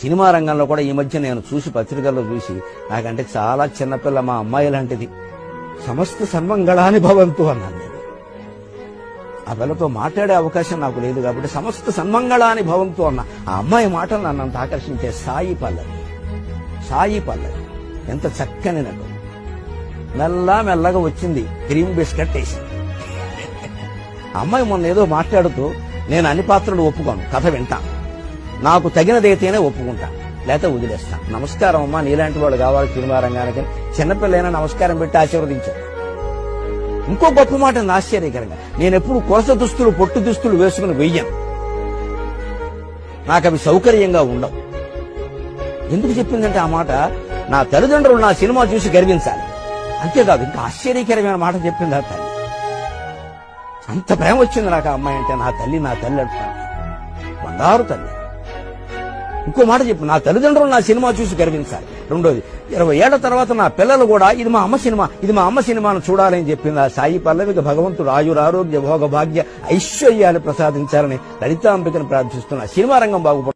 Cinema రంగంలో కూడా ఈ మధ్య నేను చూసి పత్రికల్లో చూసి నాకంటే చాలా చిన్నపిల్ల మా అమ్మాయి లాంటిది, సమస్త సన్మంగళాని భవంతు అన్నాను నేను. ఆ పిల్లతో మాట్లాడే అవకాశం నాకు లేదు కాబట్టి సమస్త సన్మంగళాని భవంతు అన్న ఆ అమ్మాయి మాటలు నన్ను అంత ఆకర్షించే. సాయి పల్లవి ఎంత చక్కని నటు. మెల్లగా వచ్చింది, క్రీమ్ బిస్కెట్ వేసింది. అమ్మాయి మొన్న ఏదో మాట్లాడుతూ, నేను అన్ని పాత్రలు ఒప్పుకోను, కథ వింటాను, నాకు తగినదైతేనే ఒప్పుకుంటాను, లేకపోతే వదిలేస్తాను. నమస్కారం అమ్మా, నీలాంటి వాళ్ళు కావాలి సినిమా రంగానికి. చిన్నపిల్లైనా నమస్కారం పెట్టి ఆశీర్వదించారు. ఇంకో గొప్ప మాట ఆశ్చర్యకరంగా, నేను ఎప్పుడు కొలస దుస్తులు పొట్టు దుస్తులు వేసుకుని వెయ్యను, నాకు అవి సౌకర్యంగా ఉండవు. ఎందుకు చెప్పిందంటే ఆ మాట, నా తల్లిదండ్రులు నా సినిమా చూసి గర్వించాలి, అంతేకాదు ఇంకా ఆశ్చర్యకరమైన మాట చెప్పింది ఆ తల్లి. అంత ప్రేమ వచ్చింది నాకు ఆ అమ్మాయి అంటే. నా తల్లి అంటున్నాను, బంగారు తల్లి. ఇంకో మాట చెప్పు, నా తల్లిదండ్రులు నా సినిమా చూసి గర్వించాలి. రెండోది, 20 ఏళ్ల తర్వాత నా పిల్లలు కూడా ఇది మా అమ్మ సినిమాను చూడాలని చెప్పింది ఆ సాయి పల్లవికి భగవంతుడు ఆయురారోగ్య భోగ భాగ్య ఐశ్వర్యాలు ప్రసాదించాలని లలితాంబికను ప్రార్థిస్తున్నా. సినిమా రంగం బాగుపడుతుంది.